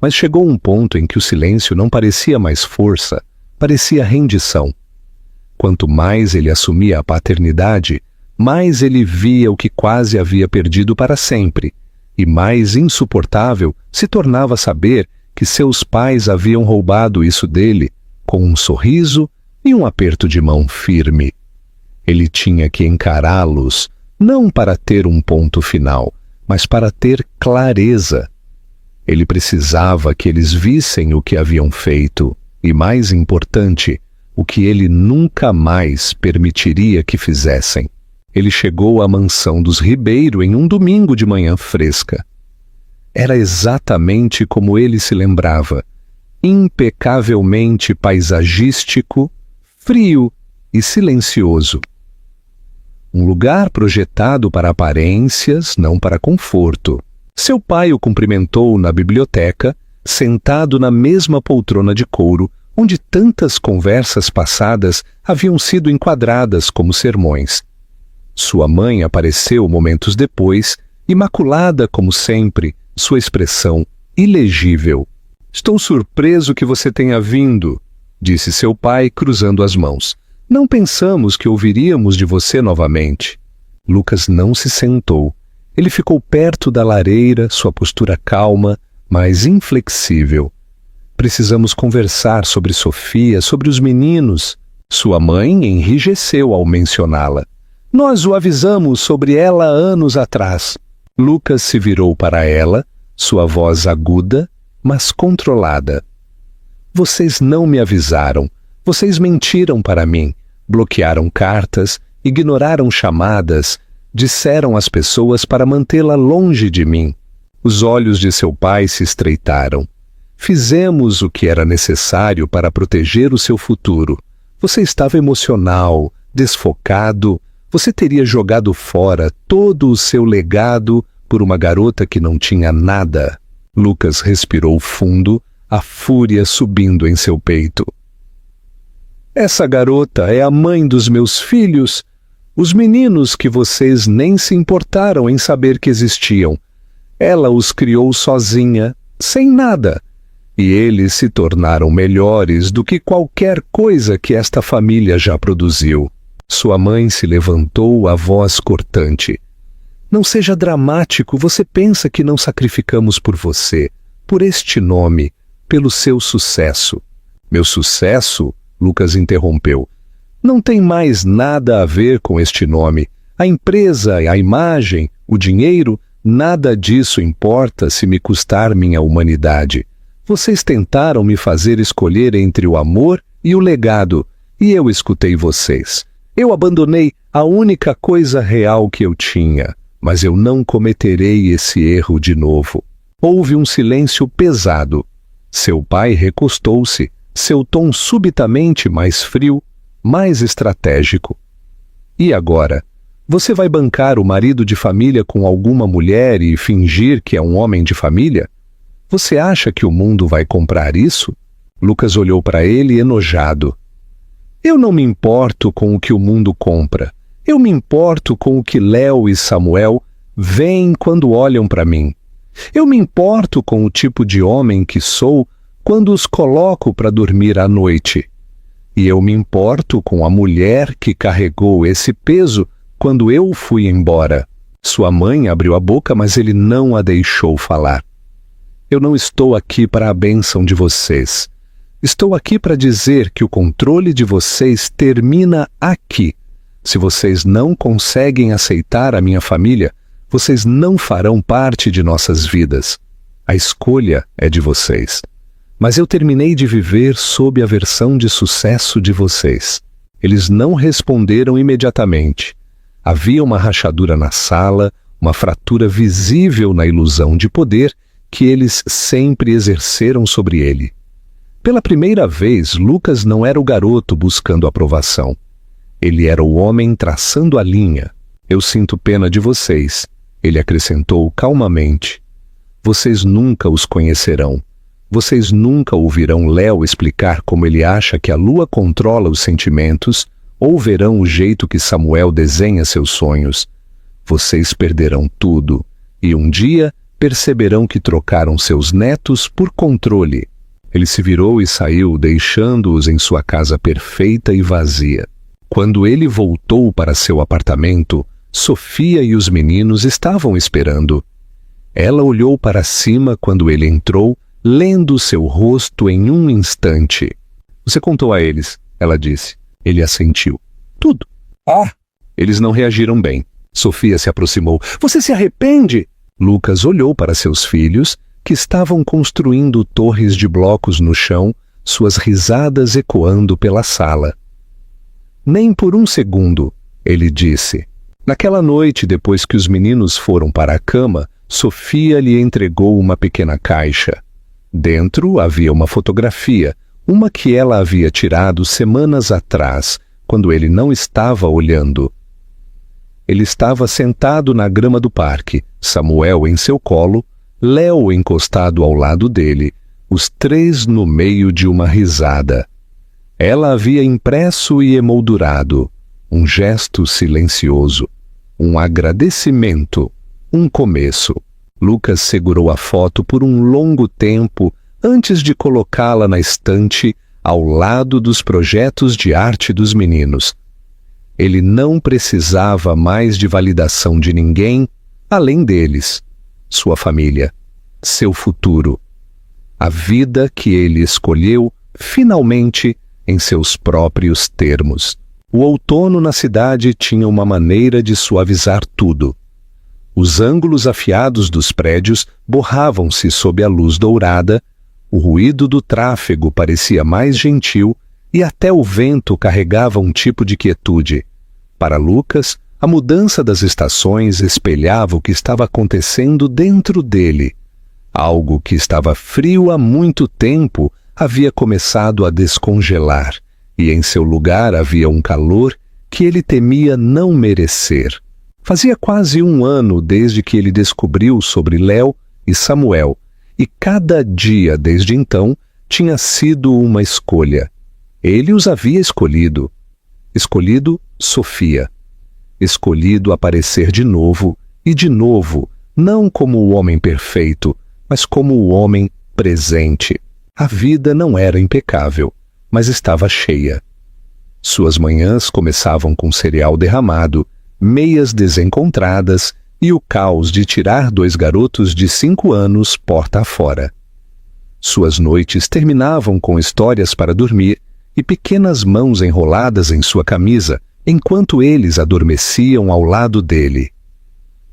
Mas chegou um ponto em que o silêncio não parecia mais força, parecia rendição. Quanto mais ele assumia a paternidade, mais ele via o que quase havia perdido para sempre, e mais insuportável se tornava saber que seus pais haviam roubado isso dele com um sorriso e um aperto de mão firme. Ele tinha que encará-los, não para ter um ponto final, mas para ter clareza. Ele precisava que eles vissem o que haviam feito e, mais importante, o que ele nunca mais permitiria que fizessem. Ele chegou à mansão dos Ribeiro em um domingo de manhã fresca. Era exatamente como ele se lembrava, impecavelmente paisagístico, frio e silencioso. Um lugar projetado para aparências, não para conforto. Seu pai o cumprimentou na biblioteca, sentado na mesma poltrona de couro, onde tantas conversas passadas haviam sido enquadradas como sermões. Sua mãe apareceu momentos depois, imaculada como sempre, sua expressão ilegível. "Estou surpreso que você tenha vindo", disse seu pai, cruzando as mãos. "Não pensamos que ouviríamos de você novamente." Lucas não se sentou. Ele ficou perto da lareira, sua postura calma, mas inflexível. "Precisamos conversar sobre Sofia, sobre os meninos." Sua mãe enrijeceu ao mencioná-la. "Nós o avisamos sobre ela anos atrás." Lucas se virou para ela, sua voz aguda, mas controlada. "Vocês não me avisaram. Vocês mentiram para mim. Bloquearam cartas, ignoraram chamadas, disseram às pessoas para mantê-la longe de mim." Os olhos de seu pai se estreitaram. "Fizemos o que era necessário para proteger o seu futuro. Você estava emocional, desfocado. Você teria jogado fora todo o seu legado por uma garota que não tinha nada." Lucas respirou fundo, a fúria subindo em seu peito. "Essa garota é a mãe dos meus filhos, os meninos que vocês nem se importaram em saber que existiam. Ela os criou sozinha, sem nada, e eles se tornaram melhores do que qualquer coisa que esta família já produziu." Sua mãe se levantou, a voz cortante. "Não seja dramático, você pensa que não sacrificamos por você, por este nome, pelo seu sucesso." "Meu sucesso?" Lucas interrompeu. "Não tem mais nada a ver com este nome. A empresa, a imagem, o dinheiro, nada disso importa se me custar minha humanidade. Vocês tentaram me fazer escolher entre o amor e o legado, e eu escutei vocês. Eu abandonei a única coisa real que eu tinha, mas eu não cometerei esse erro de novo." Houve um silêncio pesado. Seu pai recostou-se, seu tom subitamente mais frio, mais estratégico. "E agora? Você vai bancar o marido de família com alguma mulher e fingir que é um homem de família? Você acha que o mundo vai comprar isso?" Lucas olhou para ele enojado. "Eu não me importo com o que o mundo compra. Eu me importo com o que Léo e Samuel veem quando olham para mim. Eu me importo com o tipo de homem que sou quando os coloco para dormir à noite. E eu me importo com a mulher que carregou esse peso quando eu fui embora. Sua mãe abriu a boca, mas ele não a deixou falar. Eu não estou aqui para a bênção de vocês. Estou aqui para dizer que o controle de vocês termina aqui. Se vocês não conseguem aceitar a minha família, vocês não farão parte de nossas vidas. A escolha é de vocês. Mas eu terminei de viver sob a versão de sucesso de vocês. Eles não responderam imediatamente. Havia uma rachadura na sala, uma fratura visível na ilusão de poder que eles sempre exerceram sobre ele. Pela primeira vez, Lucas não era o garoto buscando aprovação. Ele era o homem traçando a linha. Eu sinto pena de vocês, ele acrescentou calmamente. Vocês nunca os conhecerão. Vocês nunca ouvirão Léo explicar como ele acha que a lua controla os sentimentos ou verão o jeito que Samuel desenha seus sonhos. Vocês perderão tudo e um dia perceberão que trocaram seus netos por controle. Ele se virou e saiu, deixando-os em sua casa perfeita e vazia. Quando ele voltou para seu apartamento, Sofia e os meninos estavam esperando. Ela olhou para cima quando ele entrou, lendo seu rosto em um instante. Você contou a eles, ela disse. Ele assentiu. Tudo. Ah! Eles não reagiram bem. Sofia se aproximou. Você se arrepende? Lucas olhou para seus filhos, que estavam construindo torres de blocos no chão, suas risadas ecoando pela sala. Nem por um segundo, ele disse. Naquela noite, depois que os meninos foram para a cama, Sofia lhe entregou uma pequena caixa. Dentro havia uma fotografia, uma que ela havia tirado semanas atrás, quando ele não estava olhando. Ele estava sentado na grama do parque, Samuel em seu colo, Léo encostado ao lado dele, os três no meio de uma risada. Ela havia impresso e emoldurado um gesto silencioso, um agradecimento, um começo. Lucas segurou a foto por um longo tempo antes de colocá-la na estante ao lado dos projetos de arte dos meninos. Ele não precisava mais de validação de ninguém além deles, sua família, seu futuro. A vida que ele escolheu, finalmente, em seus próprios termos. O outono na cidade tinha uma maneira de suavizar tudo. Os ângulos afiados dos prédios borravam-se sob a luz dourada, o ruído do tráfego parecia mais gentil e até o vento carregava um tipo de quietude. Para Lucas, a mudança das estações espelhava o que estava acontecendo dentro dele. Algo que estava frio há muito tempo havia começado a descongelar, e em seu lugar havia um calor que ele temia não merecer. Fazia quase um ano desde que ele descobriu sobre Léo e Samuel, e cada dia desde então tinha sido uma escolha. Ele os havia escolhido. Escolhido Sofia. Escolhido aparecer de novo, e de novo, não como o homem perfeito, mas como o homem presente. A vida não era impecável, mas estava cheia. Suas manhãs começavam com cereal derramado, meias desencontradas e o caos de tirar 2 garotos de 5 anos porta afora. Suas noites terminavam com histórias para dormir e pequenas mãos enroladas em sua camisa, enquanto eles adormeciam ao lado dele.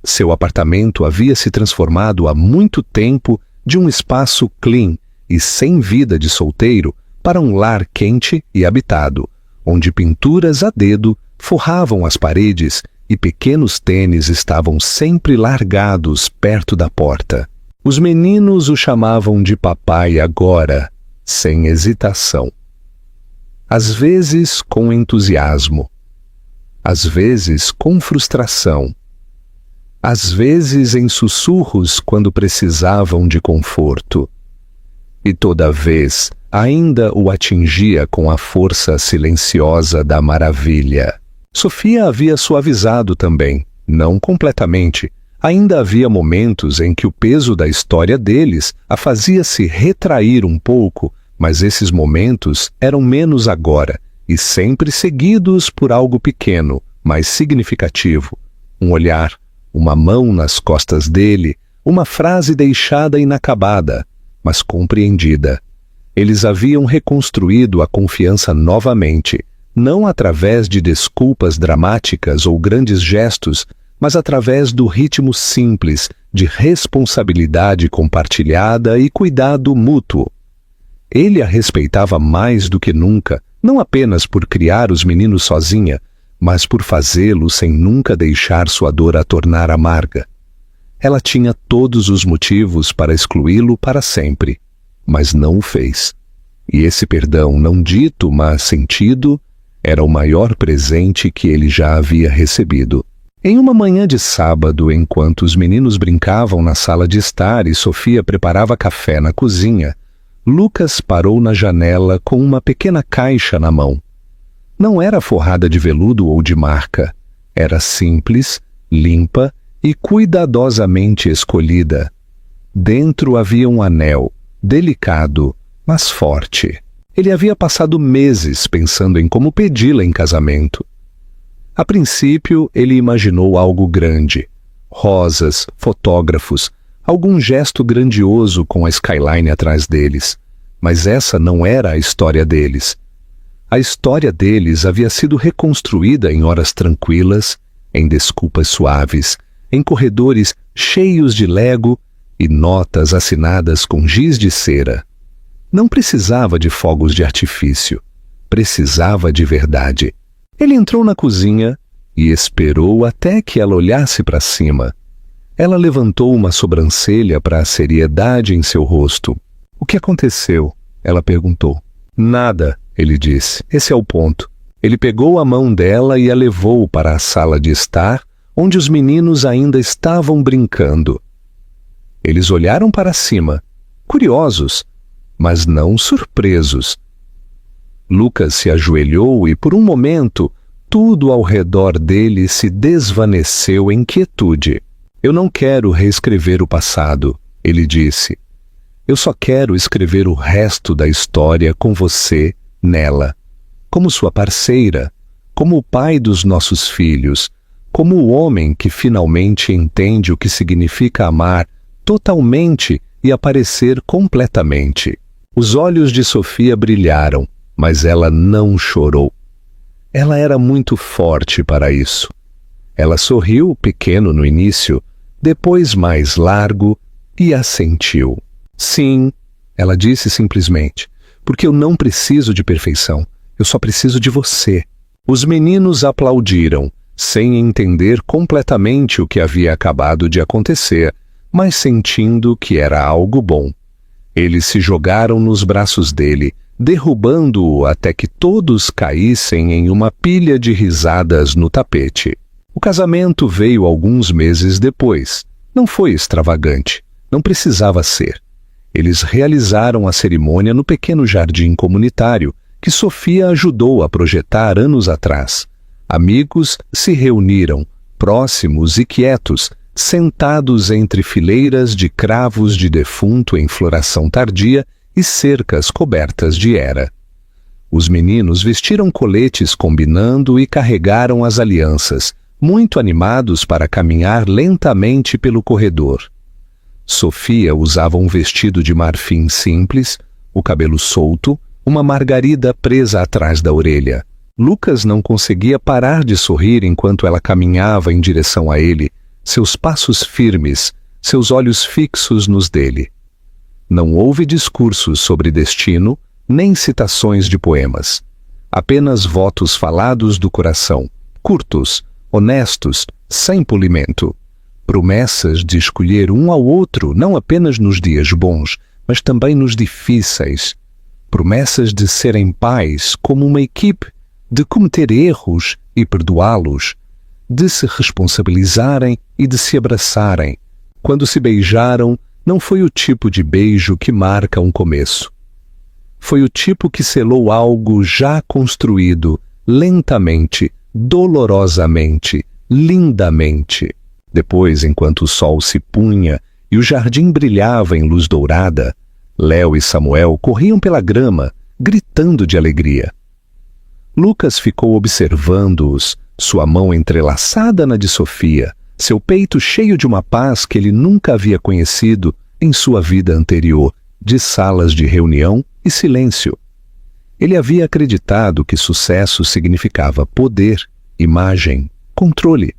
Seu apartamento havia se transformado há muito tempo de um espaço clean e sem vida de solteiro para um lar quente e habitado, onde pinturas a dedo forravam as paredes e pequenos tênis estavam sempre largados perto da porta. Os meninos o chamavam de papai agora, sem hesitação. Às vezes com entusiasmo, às vezes com frustração, às vezes em sussurros quando precisavam de conforto. E toda vez ainda o atingia com a força silenciosa da maravilha. Sofia havia suavizado também, não completamente. Ainda havia momentos em que o peso da história deles a fazia se retrair um pouco, mas esses momentos eram menos agora, e sempre seguidos por algo pequeno, mas significativo. Um olhar, uma mão nas costas dele, uma frase deixada inacabada, mas compreendida. Eles haviam reconstruído a confiança novamente, não através de desculpas dramáticas ou grandes gestos, mas através do ritmo simples de responsabilidade compartilhada e cuidado mútuo. Ele a respeitava mais do que nunca, não apenas por criar os meninos sozinha, mas por fazê-lo sem nunca deixar sua dor a tornar amarga. Ela tinha todos os motivos para excluí-lo para sempre, mas não o fez. E esse perdão não dito, mas sentido, era o maior presente que ele já havia recebido. Em uma manhã de sábado, enquanto os meninos brincavam na sala de estar e Sofia preparava café na cozinha, Lucas parou na janela com uma pequena caixa na mão. Não era forrada de veludo ou de marca. Era simples, limpa e cuidadosamente escolhida. Dentro havia um anel, delicado, mas forte. Ele havia passado meses pensando em como pedi-la em casamento. A princípio, ele imaginou algo grande. Rosas, fotógrafos, algum gesto grandioso com a skyline atrás deles. Mas essa não era a história deles. A história deles havia sido reconstruída em horas tranquilas, em desculpas suaves, em corredores cheios de lego e notas assinadas com giz de cera. Não precisava de fogos de artifício. Precisava de verdade. Ele entrou na cozinha e esperou até que ela olhasse para cima. Ela levantou uma sobrancelha para a seriedade em seu rosto. "O que aconteceu?" ela perguntou. "Nada", ele disse. "Esse é o ponto." Ele pegou a mão dela e a levou para a sala de estar, onde os meninos ainda estavam brincando. Eles olharam para cima, curiosos, mas não surpresos. Lucas se ajoelhou e, por um momento, tudo ao redor dele se desvaneceu em quietude. "Eu não quero reescrever o passado", ele disse. "Eu só quero escrever o resto da história com você nela, como sua parceira, como o pai dos nossos filhos, como o homem que finalmente entende o que significa amar totalmente e aparecer completamente." Os olhos de Sofia brilharam, mas ela não chorou. Ela era muito forte para isso. Ela sorriu, pequeno no início, depois mais largo, e assentiu. "Sim", ela disse simplesmente, "porque eu não preciso de perfeição. Eu só preciso de você." Os meninos aplaudiram, sem entender completamente o que havia acabado de acontecer, mas sentindo que era algo bom. Eles se jogaram nos braços dele, derrubando-o até que todos caíssem em uma pilha de risadas no tapete. O casamento veio alguns meses depois. Não foi extravagante. Não precisava ser. Eles realizaram a cerimônia no pequeno jardim comunitário que Sofia ajudou a projetar anos atrás. Amigos se reuniram, próximos e quietos, sentados entre fileiras de cravos de defunto em floração tardia e cercas cobertas de era. Os meninos vestiram coletes combinando e carregaram as alianças, muito animados para caminhar lentamente pelo corredor. Sofia usava um vestido de marfim simples, o cabelo solto, uma margarida presa atrás da orelha. Lucas não conseguia parar de sorrir enquanto ela caminhava em direção a ele, seus passos firmes, seus olhos fixos nos dele. Não houve discursos sobre destino, nem citações de poemas. Apenas votos falados do coração, curtos, honestos, sem polimento. Promessas de escolher um ao outro não apenas nos dias bons, mas também nos difíceis. Promessas de serem pais como uma equipe, de cometer erros e perdoá-los, de se responsabilizarem e de se abraçarem. Quando se beijaram, não foi o tipo de beijo que marca um começo. Foi o tipo que selou algo já construído, lentamente, dolorosamente, lindamente. Depois, enquanto o sol se punha e o jardim brilhava em luz dourada, Léo e Samuel corriam pela grama, gritando de alegria. Lucas ficou observando-os, sua mão entrelaçada na de Sofia, seu peito cheio de uma paz que ele nunca havia conhecido em sua vida anterior, de salas de reunião e silêncio. Ele havia acreditado que sucesso significava poder, imagem, controle.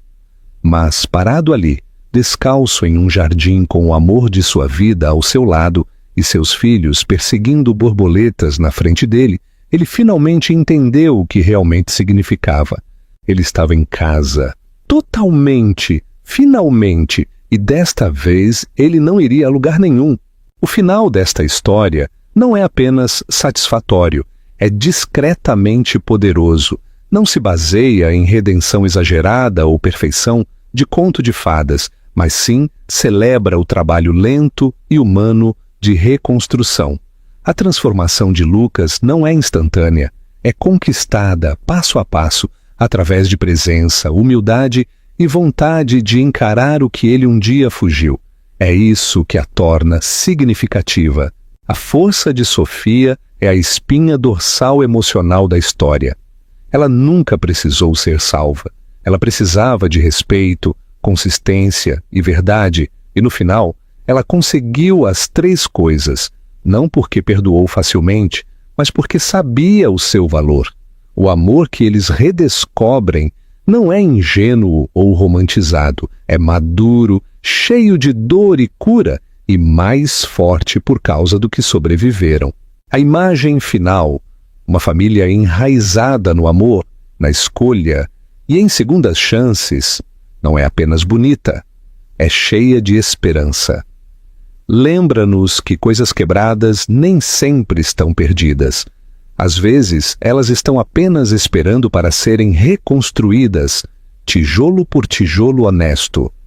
Mas, parado ali, descalço em um jardim com o amor de sua vida ao seu lado e seus filhos perseguindo borboletas na frente dele, ele finalmente entendeu o que realmente significava. Ele estava em casa, totalmente, finalmente, e desta vez ele não iria a lugar nenhum. O final desta história não é apenas satisfatório, é discretamente poderoso. Não se baseia em redenção exagerada ou perfeição de conto de fadas, mas sim celebra o trabalho lento e humano de reconstrução. A transformação de Lucas não é instantânea, é conquistada passo a passo, através de presença, humildade e vontade de encarar o que ele um dia fugiu. É isso que a torna significativa. A força de Sofia é a espinha dorsal emocional da história. Ela nunca precisou ser salva. Ela precisava de respeito, consistência e verdade, e no final, ela conseguiu as três coisas, não porque perdoou facilmente, mas porque sabia o seu valor. O amor que eles redescobrem não é ingênuo ou romantizado, é maduro, cheio de dor e cura, e mais forte por causa do que sobreviveram. A imagem final, uma família enraizada no amor, na escolha e em segundas chances, não é apenas bonita, é cheia de esperança. Lembra-nos que coisas quebradas nem sempre estão perdidas. Às vezes, elas estão apenas esperando para serem reconstruídas, tijolo por tijolo honesto.